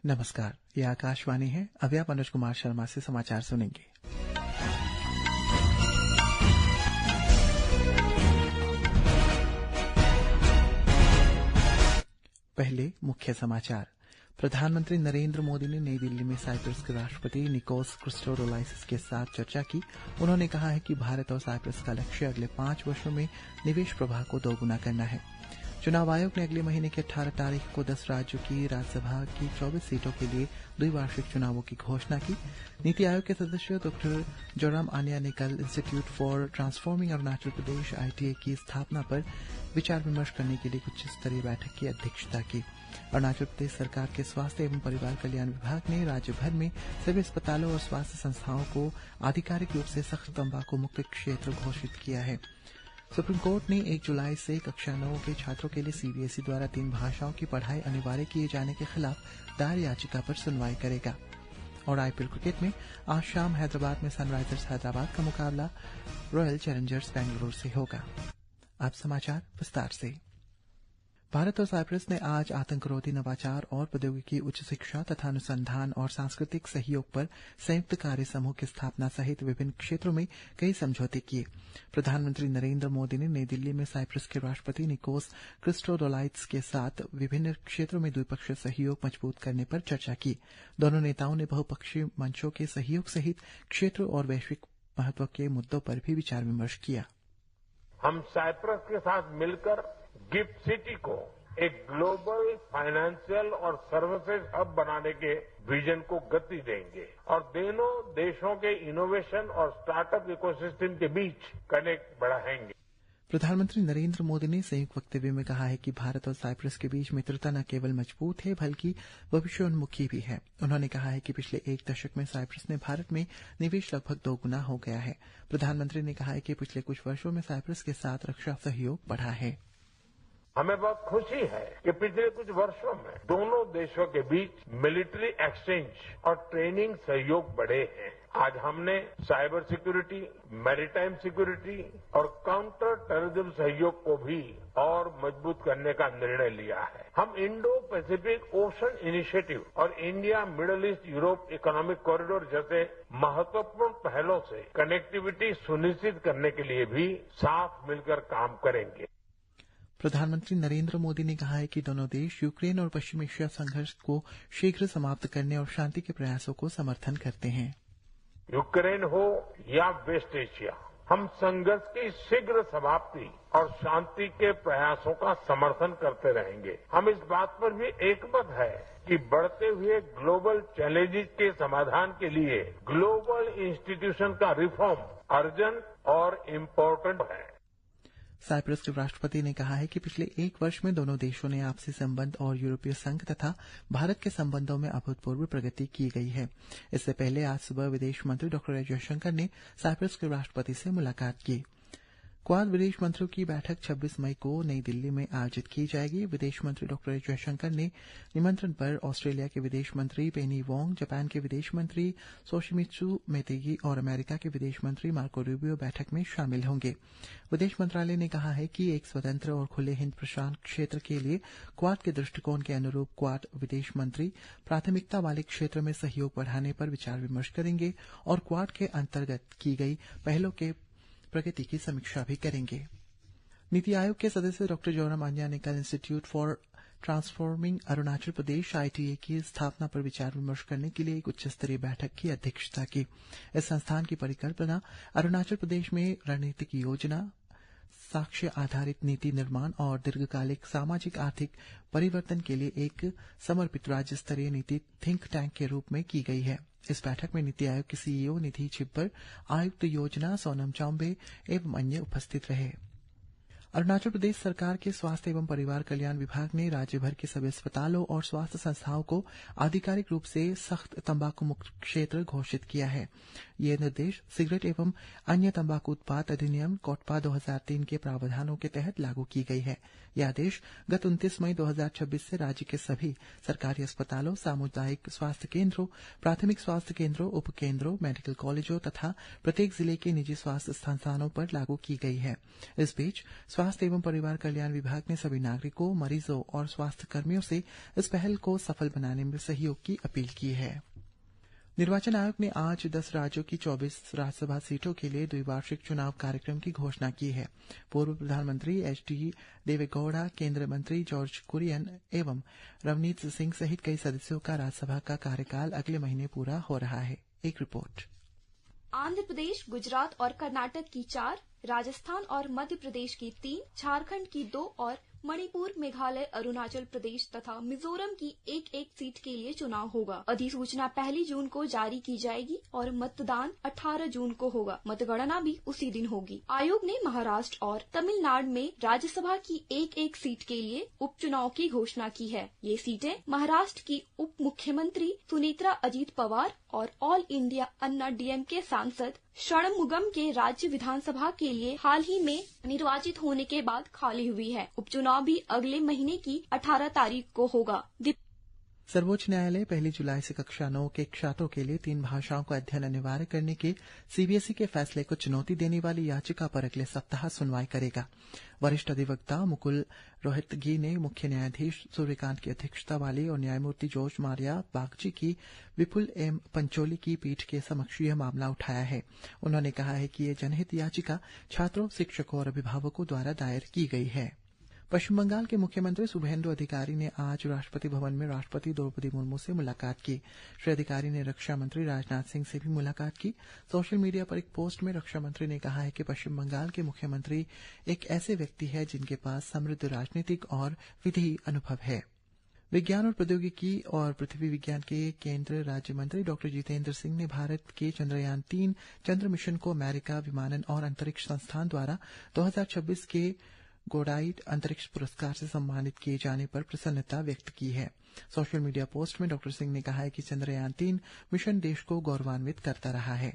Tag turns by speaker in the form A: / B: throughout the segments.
A: नमस्कार, ये आकाशवाणी है। अभी आप अनुज कुमार शर्मा से समाचार सुनेंगे। पहले मुख्य समाचार। प्रधानमंत्री नरेंद्र मोदी ने नई दिल्ली में साइप्रस के राष्ट्रपति निकोस क्रिस्टोडोलाइसिस के साथ चर्चा की। उन्होंने कहा है कि भारत और साइप्रस का लक्ष्य अगले 5 वर्षों में निवेश प्रवाह को दोगुना करना है। चुनाव आयोग ने अगले महीने की 18 तारीख को 10 राज्यों की राज्यसभा की 24 सीटों के लिए द्विवार्षिक चुनावों की घोषणा की। नीति आयोग के सदस्य डॉक्टर जोराम आनिया ने कल institute for transforming Arunachal Pradesh ITA की स्थापना पर विचार विमर्श करने के लिए उच्च स्तरीय बैठक की अध्यक्षता की। अरुणाचल प्रदेश सरकार के स्वास्थ्य एवं परिवार कल्याण विभाग ने राज्य भर में सभी अस्पतालों और स्वास्थ्य संस्थाओं को आधिकारिक रूप से सख्त तंबाकू मुक्त क्षेत्र घोषित किया है। सुप्रीम कोर्ट ने 1 जुलाई से कक्षा 9 के छात्रों के लिए CBSE द्वारा 3 भाषाओं की पढ़ाई अनिवार्य किए जाने के खिलाफ दायर याचिका पर सुनवाई करेगा। और IPL क्रिकेट में आज शाम हैदराबाद में सनराइजर्स हैदराबाद का मुकाबला रॉयल चैलेंजर्स बेंगलुरु से होगा। अब समाचार विस्तार से। भारत और साइप्रस ने आज आतंकरोधी नवाचार और प्रौद्योगिकी, उच्च शिक्षा तथा अनुसंधान और सांस्कृतिक सहयोग पर संयुक्त कार्य समूह की स्थापना सहित विभिन्न क्षेत्रों में कई समझौते किए। प्रधानमंत्री नरेंद्र मोदी ने नई दिल्ली में साइप्रस के राष्ट्रपति निकोस क्रिस्टोडोलाइसिस के साथ विभिन्न क्षेत्रों में द्विपक्षीय सहयोग मजबूत करने पर चर्चा की। दोनों नेताओं ने बहुपक्षीय मंचों के सहयोग सहित क्षेत्र और वैश्विक महत्व के मुद्दों पर भी विचार विमर्श किया।
B: हम साइप्रस के साथ मिलकर गिफ्ट सिटी को एक ग्लोबल फाइनेंशियल और सर्विसेज हब बनाने के विजन को गति देंगे और दोनों देशों के इनोवेशन और स्टार्टअप इकोसिस्टम के बीच कनेक्ट बढ़ाएंगे।
A: प्रधानमंत्री नरेंद्र मोदी ने संयुक्त वक्तव्य में कहा है कि भारत और साइप्रस के बीच मित्रता न केवल मजबूत है बल्कि भविष्योन्मुखी भी है। उन्होंने कहा है कि पिछले 1 दशक में साइप्रस में भारत में निवेश लगभग 2 गुना हो गया है। प्रधानमंत्री ने कहा है कि पिछले कुछ वर्षों में साइप्रस के साथ रक्षा सहयोग बढ़ा है।
B: हमें बहुत खुशी है कि पिछले कुछ वर्षों में दोनों देशों के बीच मिलिट्री एक्सचेंज और ट्रेनिंग सहयोग बढ़े हैं। आज हमने साइबर सिक्योरिटी, मैरीटाइम सिक्योरिटी और काउंटर टेररिज्म सहयोग को भी और मजबूत करने का निर्णय लिया है। हम इंडो पैसिफिक ओशन इनिशिएटिव और India middle east Europe economic corridor जैसे महत्वपूर्ण पहलों से कनेक्टिविटी सुनिश्चित करने के लिए भी साथ मिलकर काम करेंगे।
A: प्रधानमंत्री नरेंद्र मोदी ने कहा है कि दोनों देश यूक्रेन और पश्चिम एशिया संघर्ष को शीघ्र समाप्त करने और शांति के प्रयासों को समर्थन करते हैं।
B: यूक्रेन हो या वेस्ट एशिया, हम संघर्ष की शीघ्र समाप्ति और शांति के प्रयासों का समर्थन करते रहेंगे। हम इस बात पर भी एकमत है कि बढ़ते हुए ग्लोबल चैलेंजेस के समाधान के लिए ग्लोबल इंस्टीट्यूशन का रिफॉर्म अर्जेंट और इम्पोर्टेंट है।
A: साइप्रस के राष्ट्रपति ने कहा है कि पिछले 1 वर्ष में दोनों देशों ने आपसी संबंध और यूरोपीय संघ तथा भारत के संबंधों में अभूतपूर्व प्रगति की गई है। इससे पहले आज सुबह विदेश मंत्री डॉ जयशंकर ने साइप्रस के राष्ट्रपति से मुलाकात की। क्वाड विदेश मंत्रियों की बैठक 26 मई को नई दिल्ली में आयोजित की जाएगी। विदेश मंत्री डॉ जयशंकर ने निमंत्रण पर ऑस्ट्रेलिया के विदेश मंत्री पेनी वोंग, जापान के विदेश मंत्री तोशिमित्सु मोटेगी और अमेरिका के विदेश मंत्री मार्को रूबियो बैठक में शामिल होंगे। विदेश मंत्रालय ने कहा है कि एक स्वतंत्र और खुले हिंद प्रशांत क्षेत्र के लिए क्वाड के दृष्टिकोण के अनुरूप क्वाड विदेश मंत्री प्राथमिकता वाले क्षेत्र में सहयोग बढ़ाने पर विचार विमर्श करेंगे और क्वाड के अंतर्गत की गई पहलों के प्रगति की समीक्षा भी करेंगे। नीति आयोग के सदस्य डॉ जोराम आनिया ने कल institute for transforming Arunachal Pradesh ITA की स्थापना पर विचार विमर्श करने के लिए एक उच्च स्तरीय बैठक की अध्यक्षता की। इस संस्थान की परिकल्पना अरुणाचल प्रदेश में रणनीतिक योजना, साक्ष्य आधारित नीति निर्माण और दीर्घकालिक सामाजिक आर्थिक परिवर्तन के लिए एक समर्पित राज्य स्तरीय नीति थिंक टैंक के रूप में की गई है। इस बैठक में नीति आयोग के CEO निधि छिब्बर, आयुक्त योजना सोनम चौम्बे एवं अन्य उपस्थित रहे। अरुणाचल प्रदेश सरकार के स्वास्थ्य एवं परिवार कल्याण विभाग ने राज्य भर के सभी अस्पतालों और स्वास्थ्य संस्थाओं को आधिकारिक रूप से सख्त तंबाकू मुक्त क्षेत्र घोषित किया है। ये निर्देश सिगरेट एवं अन्य तंबाकू उत्पाद अधिनियम कोटपा 2003 के प्रावधानों के तहत लागू की गई है। यह आदेश गत 29 मई 2026 से राज्य के सभी सरकारी अस्पतालों, सामुदायिक स्वास्थ्य केंद्रों, प्राथमिक स्वास्थ्य केंद्रों, उप केंद्रों, मेडिकल कॉलेजों तथा प्रत्येक जिले के निजी स्वास्थ्य संस्थानों पर लागू की गई है। इस बीच स्वास्थ्य एवं परिवार कल्याण विभाग ने सभी नागरिकों, मरीजों और स्वास्थ्य कर्मियों से इस पहल को सफल बनाने में सहयोग की अपील की है। निर्वाचन आयोग ने आज 10 राज्यों की 24 राज्यसभा सीटों के लिए द्विवार्षिक चुनाव कार्यक्रम की घोषणा की है। पूर्व प्रधानमंत्री एचडी देवेगौड़ा, केंद्रीय मंत्री जॉर्ज कुरियन एवं रवनीत सिंह सहित कई सदस्यों का राज्यसभा का कार्यकाल अगले महीने पूरा हो रहा है। एक रिपोर्ट।
C: आंध्र प्रदेश, गुजरात और कर्नाटक की 4, राजस्थान और मध्य प्रदेश की 3, झारखंड की 2 और मणिपुर, मेघालय, अरुणाचल प्रदेश तथा मिजोरम की एक सीट के लिए चुनाव होगा। अधिसूचना 1 जून को जारी की जाएगी और मतदान 18 जून को होगा। मतगणना भी उसी दिन होगी। आयोग ने महाराष्ट्र और तमिलनाडु में राज्यसभा की एक सीट के लिए उपचुनाव की घोषणा की है। ये सीटें महाराष्ट्र की उप मुख्यमंत्री सुनीत्रा अजीत पवार और ऑल इंडिया अन्ना डीएमके सांसद षणमुगम के राज्य विधानसभा के लिए हाल ही में निर्वाचित होने के बाद खाली हुई है। उपचुनाव भी अगले महीने की 18 तारीख को होगा।
A: सर्वोच्च न्यायालय 1 जुलाई से कक्षा 9 के छात्रों के लिए 3 भाषाओं का अध्ययन अनिवार्य करने के सीबीएसई के फैसले को चुनौती देने वाली याचिका पर अगले सप्ताह सुनवाई करेगा। वरिष्ठ अधिवक्ता मुकुल रोहतगी ने मुख्य न्यायाधीश सूर्यकांत की अध्यक्षता वाली और न्यायमूर्ति जॉर्ज मारिया बागची की विपुल एम पंचोली की पीठ के समक्ष यह मामला उठाया है। उन्होंने कहा है कि ये जनहित याचिका छात्रों, शिक्षकों और अभिभावकों द्वारा दायर की गई है। पश्चिम बंगाल के मुख्यमंत्री शुभेंदु अधिकारी ने आज राष्ट्रपति भवन में राष्ट्रपति द्रौपदी मुर्मू से मुलाकात की। श्री अधिकारी ने रक्षा मंत्री राजनाथ सिंह से भी मुलाकात की। सोशल मीडिया पर एक पोस्ट में रक्षा मंत्री ने कहा है कि पश्चिम बंगाल के मुख्यमंत्री एक ऐसे व्यक्ति है जिनके पास समृद्ध राजनीतिक और विधि अनुभव है। विज्ञान और प्रौद्योगिकी और पृथ्वी विज्ञान के केंद्रीय राज्य मंत्री डॉक्टर जितेंद्र सिंह ने भारत के चंद्रयान 3 चंद्र मिशन को अमेरिका विमानन और अंतरिक्ष संस्थान द्वारा 2026 के गोडाइट अंतरिक्ष पुरस्कार से सम्मानित किए जाने पर प्रसन्नता व्यक्त की है। सोशल मीडिया पोस्ट में डॉक्टर सिंह ने कहा है कि चंद्रयान 3 मिशन देश को गौरवान्वित करता रहा है।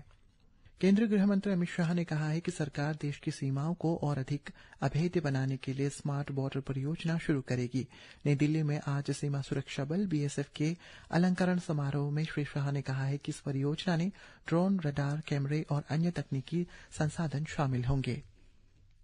A: केंद्रीय गृह मंत्री अमित शाह ने कहा है कि सरकार देश की सीमाओं को और अधिक अभेद्य बनाने के लिए स्मार्ट बॉर्डर परियोजना शुरू करेगी। नई दिल्ली में आज सीमा सुरक्षा बल बीएसएफ के अलंकरण समारोह में श्री शाह ने कहा है कि इस परियोजना में ड्रोन, रडार, कैमरे और अन्य तकनीकी संसाधन शामिल होंगे।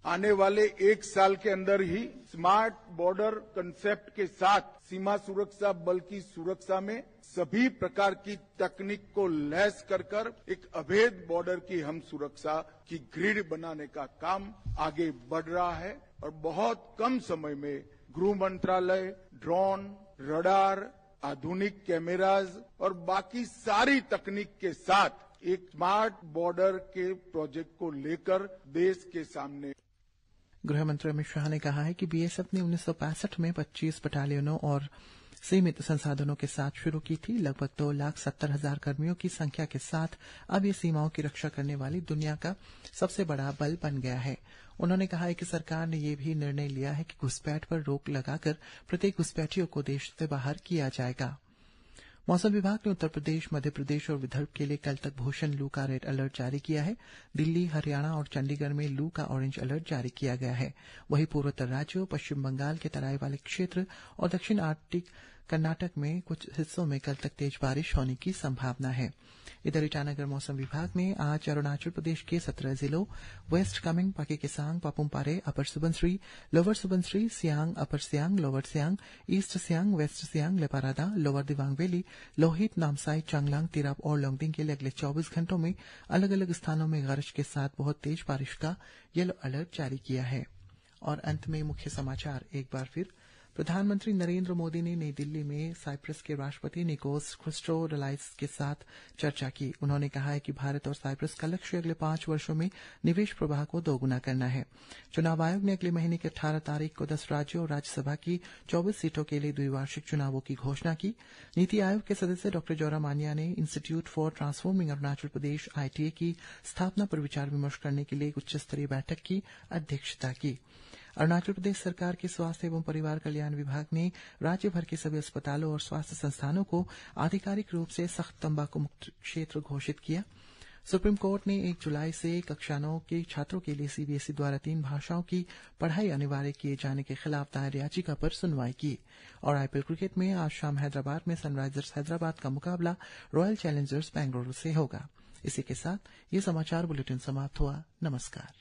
D: आने वाले 1 साल के अंदर ही स्मार्ट बॉर्डर कंसेप्ट के साथ सीमा सुरक्षा बल की सुरक्षा में सभी प्रकार की तकनीक को लैस कर एक अभेद बॉर्डर की हम सुरक्षा की ग्रिड बनाने का काम आगे बढ़ रहा है और बहुत कम समय में गृह मंत्रालय ड्रोन, रडार, आधुनिक कैमराज और बाकी सारी तकनीक के साथ एक स्मार्ट बॉर्डर के प्रोजेक्ट को लेकर देश के सामने।
A: गृह मंत्री अमित शाह ने कहा है कि बीएसएफ ने 1965 में 25 बटालियनों और सीमित संसाधनों के साथ शुरू की थी। लगभग 2,70,000 कर्मियों की संख्या के साथ अब ये सीमाओं की रक्षा करने वाली दुनिया का सबसे बड़ा बल बन गया है। उन्होंने कहा है कि सरकार ने यह भी निर्णय लिया है कि घुसपैठ पर रोक लगाकर प्रत्येक घुसपैठियों को देश से बाहर किया जाएगा। मौसम विभाग ने उत्तर प्रदेश, मध्य प्रदेश और विदर्भ के लिए कल तक भीषण लू का रेड अलर्ट जारी किया है। दिल्ली, हरियाणा और चंडीगढ़ में लू का ऑरेंज अलर्ट जारी किया गया है। वहीं पूर्वोत्तर राज्यों, पश्चिम बंगाल के तराई वाले क्षेत्र और दक्षिण आर्कटिक कर्नाटक में कुछ हिस्सों में कल तक तेज बारिश होने की संभावना है। इधर ईटानगर मौसम विभाग ने आज अरुणाचल प्रदेश के 17 जिलों west Kameng, Pakke Kessang, Papumpare, upper Subansiri, lower Subansiri, Siang, upper Siang, lower Siang, east Siang, west Siang, Leparada, lower Dibang valley, Lohit, Namsai, Changlang, Tirap और लोंगडिंग के लिए अगले 24 घंटों में अलग अलग स्थानों में गरज के साथ बहुत तेज बारिश का येलो अलर्ट जारी किया है। और अंत में मुख्य समाचार एक बार फिर। प्रधानमंत्री नरेंद्र मोदी ने नई दिल्ली में साइप्रस के राष्ट्रपति निकोस क्रिस्टोडलाइस के साथ चर्चा की। उन्होंने कहा है कि भारत और साइप्रस का लक्ष्य अगले 5 वर्षों में निवेश प्रवाह को दोगुना करना है। चुनाव आयोग ने अगले महीने की 18 तारीख को 10 राज्यों और राज्यसभा की 24 सीटों के लिए द्विवार्षिक चुनावों की घोषणा की। नीति आयोग के सदस्य डॉ जोरा मानिया ने institute for transforming Arunachal Pradesh ITA की स्थापना पर विचार विमर्श करने के लिए एक उच्च स्तरीय बैठक की अध्यक्षता की। अरुणाचल प्रदेश सरकार के स्वास्थ्य एवं परिवार कल्याण विभाग ने राज्य भर के सभी अस्पतालों और स्वास्थ्य संस्थानों को आधिकारिक रूप से सख्त तंबाकू मुक्त क्षेत्र घोषित किया। सुप्रीम कोर्ट ने 1 जुलाई से कक्षा 9 के छात्रों के लिए सीबीएसई द्वारा 3 भाषाओं की पढ़ाई अनिवार्य किए जाने के खिलाफ दायर याचिका पर सुनवाई की। और आईपीएल क्रिकेट में आज शाम हैदराबाद में सनराइजर्स हैदराबाद का मुकाबला रॉयल चैलेंजर्स बेंगलुरु से होगा। इसी के साथ ये समाचार बुलेटिन समाप्त हुआ। नमस्कार।